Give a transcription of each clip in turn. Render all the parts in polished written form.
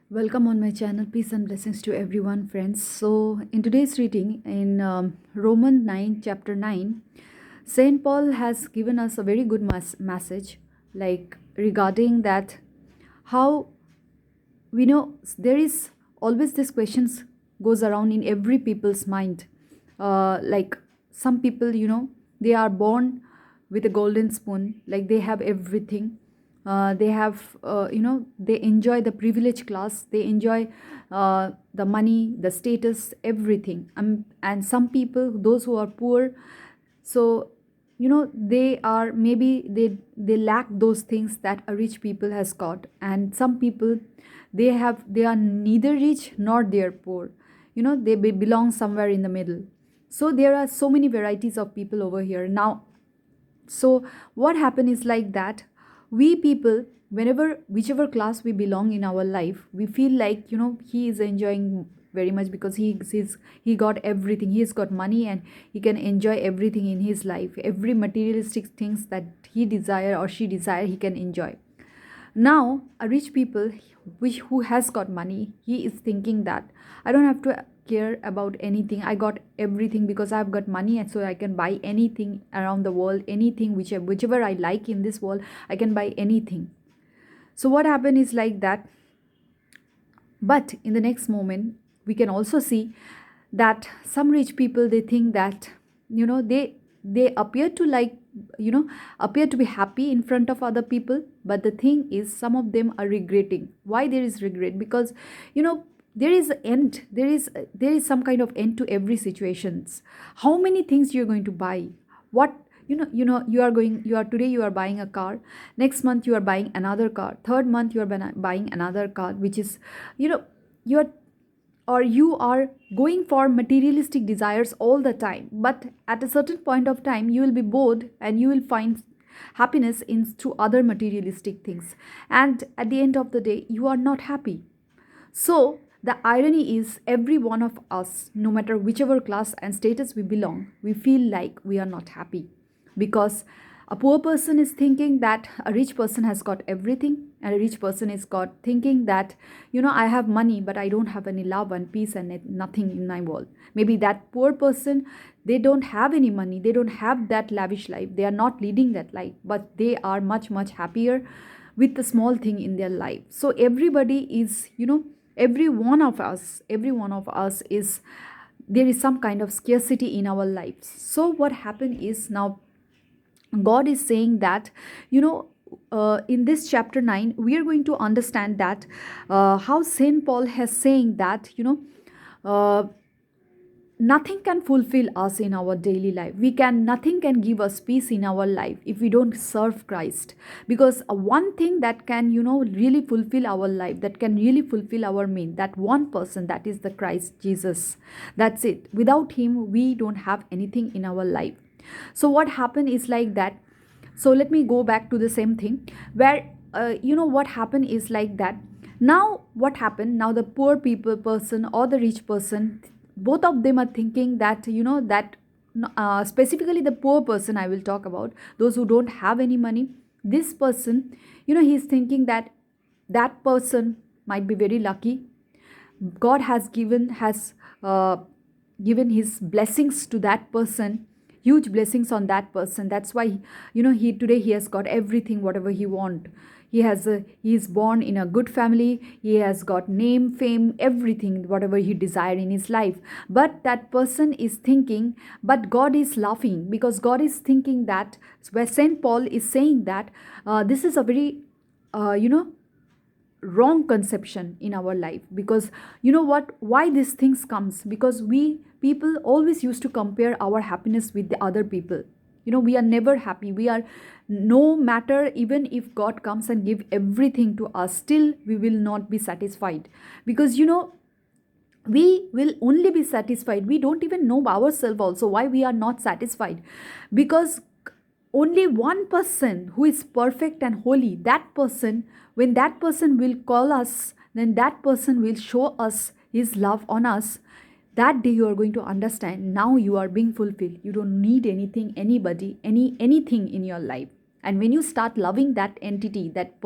Welcome on my channel. Peace and blessings to everyone, friends. So, in today's reading in Romans 9, chapter 9, Saint Paul has given us a very good message, like regarding that how we know there is always this questions goes around in every people's mind. Like some people, they are born with a golden spoon, like they have everything. They have, they enjoy the privileged class, they enjoy the money, the status, everything. And some people, those who are poor, so they are maybe they lack those things that a rich people has got. And some people, they are neither rich nor they are poor. They belong somewhere in the middle. So there are so many varieties of people over here now. So what happened is like that we people, whenever whichever class we belong in our life, we feel like he is enjoying very much because he got everything. He has got money and he can enjoy everything in his life. Every materialistic things that he desire or she desire, he can enjoy. Now, a rich people who has got money, he is thinking that I don't have to care about anything. I got everything because I've got money, and so I can buy anything around the world, anything whichever I like in this world, I can buy anything. So what happened is like that. But in the next moment, we can also see that some rich people, they think that they appear to like appear to be happy in front of other people, but the thing is some of them are regretting. Why there is regret? Because there is an end, there is some kind of end to every situations. How many things you're going to buy? What you are buying a car. Next month you are buying another car. Third month you are buying another car, which is you know you are or you are going for materialistic desires all the time. But at a certain point of time you will be bored and you will find happiness in through other materialistic things, and at the end of the day you are not happy. So, the irony is, every one of us, no matter whichever class and status we belong, we feel like we are not happy. Because a poor person is thinking that a rich person has got everything, and a rich person is got thinking that, I have money, but I don't have any love and peace and nothing in my world. Maybe that poor person, they don't have any money, they don't have that lavish life, they are not leading that life, but they are much, much happier with the small thing in their life. So everybody is, every one of us is, there is some kind of scarcity in our lives. So what happened is, now God is saying that, in this chapter 9 we are going to understand that how Saint Paul has saying that uh, nothing can fulfill us in our daily life. Nothing can give us peace in our life if we don't serve Christ. Because one thing that can really fulfill our life, that can really fulfill our mean, that one person, that is the Christ Jesus. That's it. Without him we don't have anything in our life. So what happened is like that. So let me go back to the same thing where what happened is like that. Now what happened, now the poor people person or the rich person, both of them are thinking that specifically the poor person I will talk about, those who don't have any money. This person, he's thinking that that person might be very lucky. God has given his blessings to that person, huge blessings on that person. That's why he today he has got everything whatever he want. He is born in a good family. He has got name, fame, everything whatever he desired in his life. But that person is thinking, but God is laughing, because God is thinking that, where Saint Paul is saying that this is a very you know wrong conception in our life. Because why these things comes, because we people always used to compare our happiness with the other people. We are never happy. We are, no matter, even if God comes and give everything to us, still we will not be satisfied. Because we will only be satisfied, we don't even know ourselves also why we are not satisfied. Because only one person who is perfect and holy, that person, when that person will call us, then that person will show us his love on us. That day you are going to understand, now you are being fulfilled. You don't need anything, anybody, anything in your life. And when you start loving that entity, that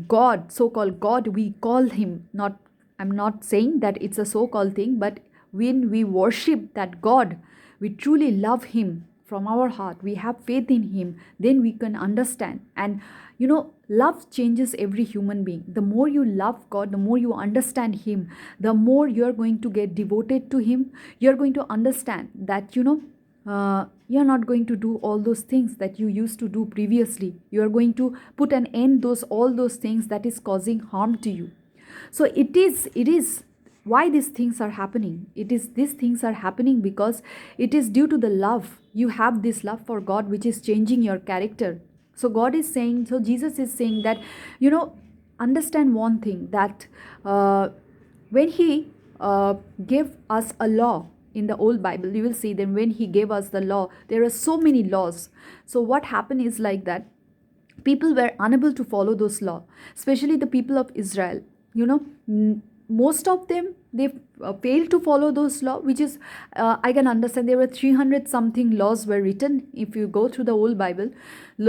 God, so-called God, we call him, not, I'm not saying that it's a so-called thing, but when we worship that God, we truly love him from our heart, we have faith in him, then we can understand. And love changes every human being. The more you love God, the more you understand him, the more you're going to get devoted to him. You're going to understand that you're not going to do all those things that you used to do previously. You are going to put an end those all those things that is causing harm to you. So it is why these things are happening. It is these things are happening because it is due to the love. You have this love for God which is changing your character. So God is saying, so Jesus is saying that, understand one thing, that when he gave us a law in the old Bible, you will see then when he gave us the law, there are so many laws. So what happened is like that people were unable to follow those law, especially the people of Israel. Most of them, they failed to follow those law, which is I can understand. There were 300 something laws were written if you go through the old Bible.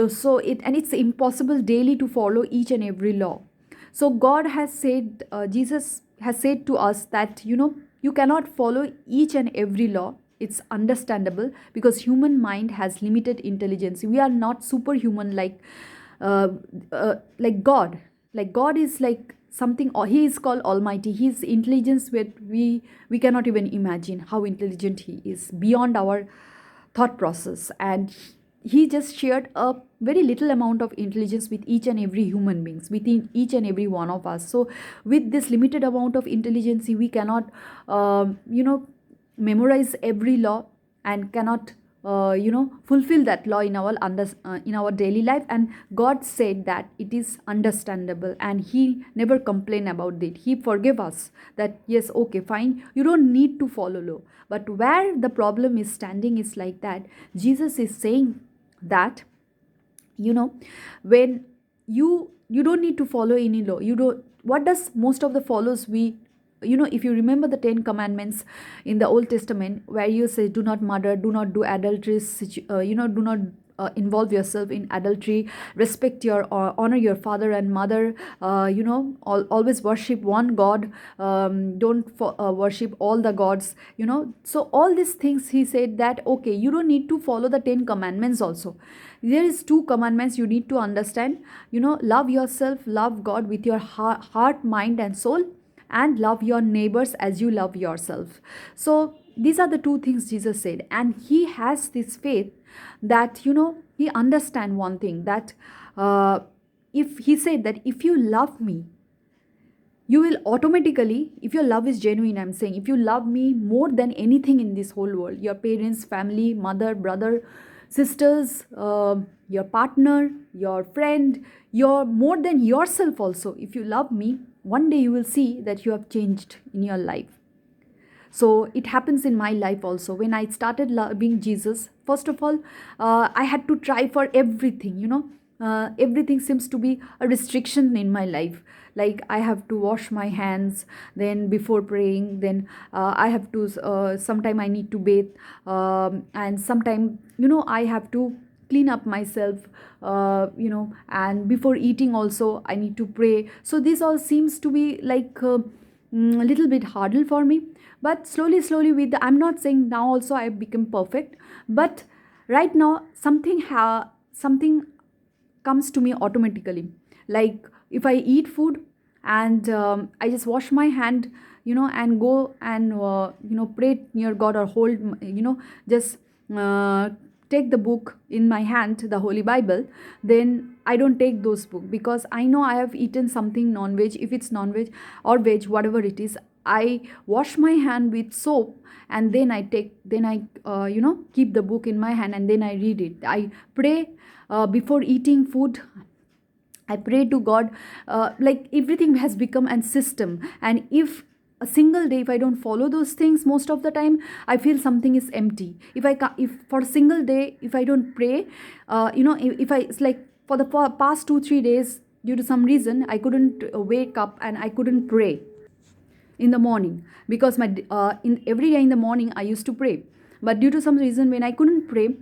So it's impossible daily to follow each and every law. So God has said, Jesus has said to us that you cannot follow each and every law. It's understandable because human mind has limited intelligence. We are not superhuman uh, like God. Like God is like something, or he is called Almighty. His intelligence, where we cannot even imagine how intelligent he is, beyond our thought process. And he just shared a very little amount of intelligence with each and every human beings, within each and every one of us. So with this limited amount of intelligence, we cannot memorize every law, and cannot fulfill that law in our in our daily life. And God said that it is understandable, and he never complained about it. He forgave us that yes, okay, fine, you don't need to follow law. But where the problem is standing is like that Jesus is saying that when you don't need to follow any law. You don't. What does most of the follows we if you remember the 10 commandments in the Old Testament, where you say do not murder, do not do adultery, do not involve yourself in adultery, respect your honor your father and mother, always worship one God, don't worship all the gods. So all these things, he said that okay, you don't need to follow the 10 commandments also. There is 2 commandments you need to understand. Love yourself, love God with your heart, mind and soul, and love your neighbors as you love yourself. So these are the 2 things Jesus said. And he has this faith that he understand one thing, that if he said that if you love me, you will automatically, if your love is genuine, I'm saying, if you love me more than anything in this whole world, your parents, family, mother, brother, sisters, your partner, your friend, your more than yourself also, if you love me, one day you will see that you have changed in your life. So it happens in my life also. When I started loving Jesus, first of all, I had to try for everything. Everything seems to be a restriction in my life. Like I have to wash my hands, then before praying, then I have to. Sometime I need to bathe, and sometime I have to clean up myself, and before eating also I need to pray. So this all seems to be like a little bit hurdle for me. But slowly with I'm not saying now also I have become perfect, but right now something comes to me automatically. Like if I eat food, and I just wash my hand, and go and pray near God, or hold just take the book in my hand, the Holy Bible, then I don't take those books, because I know I have eaten something non-veg. If it's non-veg or veg, whatever it is, I wash my hand with soap, and then I keep the book in my hand, and then I read it. I pray before eating food. I pray to God. Like everything has become a system, and if a single day if I don't follow those things, most of the time I feel something is empty. If for a single day if I don't pray, if I it's like for the past 2 3 days, due to some reason I couldn't wake up and I couldn't pray in the morning, because my in every day in the morning I used to pray. But due to some reason, when I couldn't pray,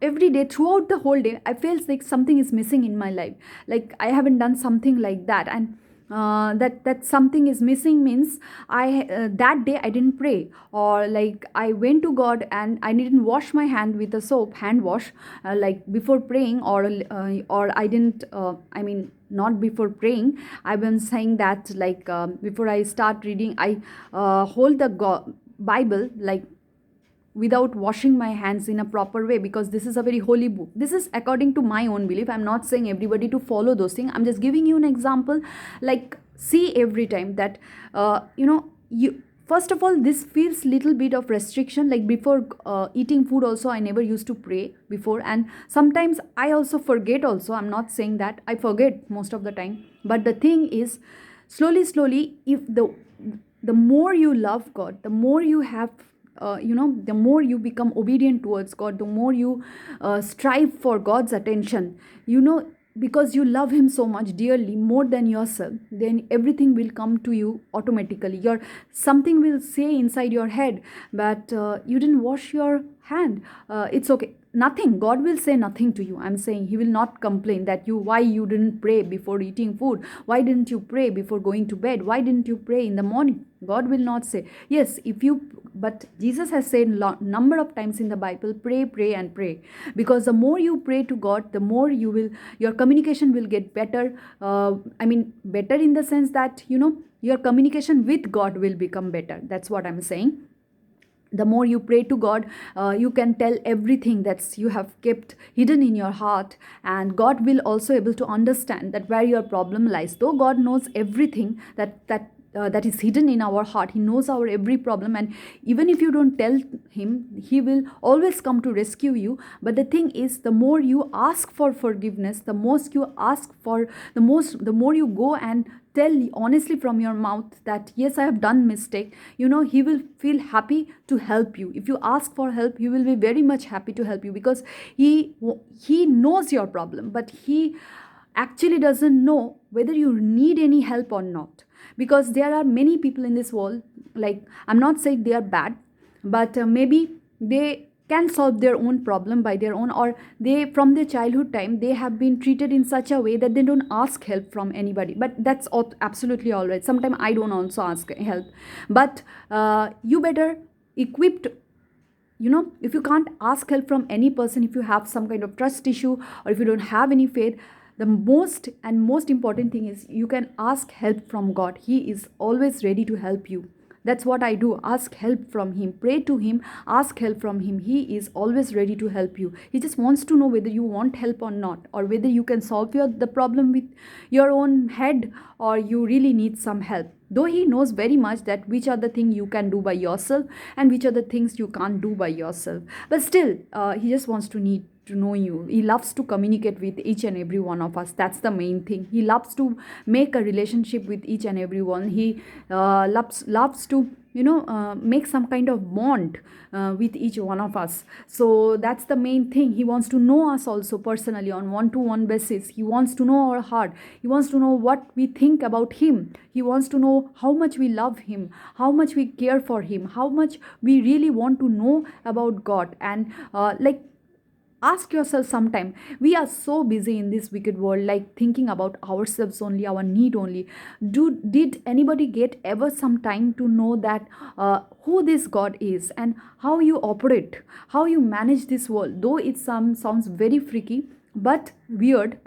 every day, throughout the whole day, I feel like something is missing in my life, like I haven't done something like that. And that something is missing means that day I didn't pray, or like I went to God and I didn't wash my hand with a soap hand wash, like before praying, or I didn't I mean, not before praying, I've been saying that, like before I start reading, I hold the Bible, like without washing my hands in a proper way, because this is a very holy book. This is according to my own belief. I'm not saying everybody to follow those things. I'm just giving you an example. Like, see, every time that you, first of all, this feels little bit of restriction. Like before eating food also, I never used to pray before, and sometimes I also forget also. I'm not saying that I forget most of the time, but the thing is, slowly, if the more you love God, the more you have, the more you become obedient towards God, the more you strive for God's attention, because you love Him so much dearly, more than yourself, then everything will come to you automatically. Something will say inside your head, but you didn't wash your hand. It's okay. Nothing. God will say nothing to you. I'm saying He will not complain that why you didn't pray before eating food. Why didn't you pray before going to bed? Why didn't you pray in the morning? God will not say. Yes, if you, but Jesus has said number of times in the Bible, pray and pray, because the more you pray to God, the more your communication will get better. Better in the sense that your communication with God will become better. That's what I'm saying. The more you pray to God, you can tell everything that you have kept hidden in your heart, and God will also able to understand that where your problem lies. Though God knows everything that is hidden in our heart, He knows our every problem, and even if you don't tell Him, He will always come to rescue you. But the thing is, the more you ask for forgiveness, the most you ask for, the more you go and tell honestly from your mouth that yes, I have done mistake, He will feel happy to help you. If you ask for help, He will be very much happy to help you, because he knows your problem, but He actually doesn't know whether you need any help or not. Because there are many people in this world, like, I'm not saying they are bad, but maybe they can solve their own problem by their own, or they, from their childhood time, they have been treated in such a way that they don't ask help from anybody. But that's absolutely all right. Sometimes I don't also ask help, but you better equipped, if you can't ask help from any person, if you have some kind of trust issue, or if you don't have any faith, the most important thing is you can ask help from God. He is always ready to help you. That's what I do. Ask help from Him. Pray to Him. Ask help from Him. He is always ready to help you. He just wants to know whether you want help or not, or whether you can solve the problem with your own head, or you really need some help. Though He knows very much that which are the things you can do by yourself and which are the things you can't do by yourself. But still, He just wants to know you. He loves to communicate with each and every one of us. That's the main thing. He loves to make a relationship with each and every one. He loves to make some kind of bond with each one of us. So that's the main thing. He wants to know us also personally on one-to-one basis. He wants to know our heart. He wants to know what we think about Him. He wants to know how much we love Him, how much we care for Him, how much we really want to know about God. And ask yourself sometime, we are so busy in this wicked world, like thinking about ourselves only, our need only. Did anybody get ever some time to know that who this God is, and how you operate, how you manage this world? Though it sounds very freaky, but weird,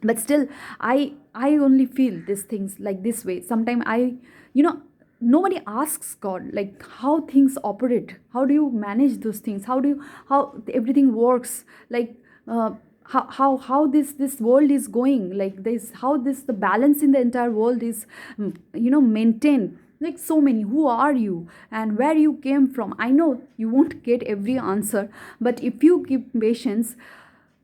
but still, I only feel these things like this way. Sometimes nobody asks God like how things operate, how do you manage those things, how everything works, like how this world is going, like this, how this, the balance in the entire world is maintained. Like, so many, who are you and where you came from? I know you won't get every answer, but if you give patience,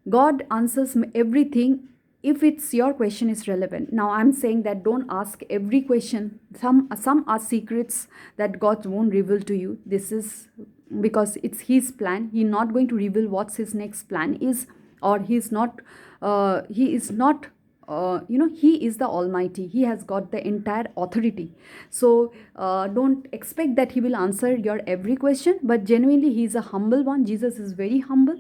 God answers everything, if it's your question is relevant. Now I'm saying that don't ask every question. Some are secrets that God won't reveal to you. This is because it's His plan. He's not going to reveal what's His next plan is, or he is not he is the Almighty. He has got the entire authority. So don't expect that he will answer your every question, but genuinely he is a humble one. Jesus is very humble.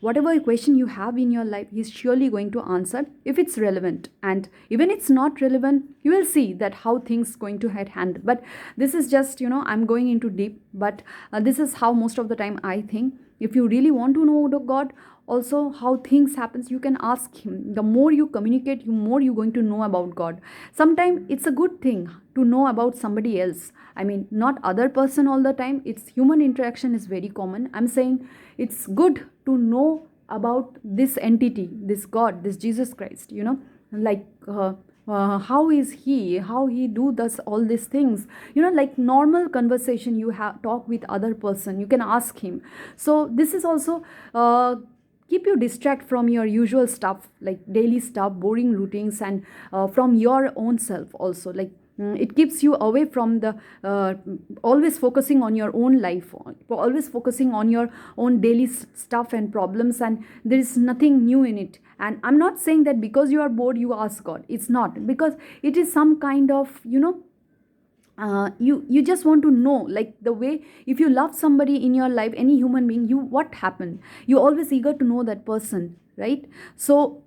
Whatever question you have in your life, he's surely going to answer if it's relevant. And even it's not relevant, you will see that how things going to get handled. But this is just, I'm going into deep, but this is how most of the time I think. If you really want to know the God, also how things happens, you can ask him. The more you communicate, the more you're going to know about God. Sometimes it's a good thing to know about somebody else. I mean, not other person all the time. It's human interaction is very common. I'm saying it's good to know about this entity, this God, this Jesus Christ, like how is he, how he do does all these things, like normal conversation you have talk with other person, you can ask him. So this is also keep you distract from your usual stuff, like daily stuff, boring routines, and from your own self also, like it keeps you away from the always focusing on your own life, always focusing on your own daily stuff and problems, and there is nothing new in it. And I'm not saying that because you are bored you ask God. It's not, because it is some kind of, you just want to know, like the way if you love somebody in your life, any human being, you what happened, you always eager to know that person, right? So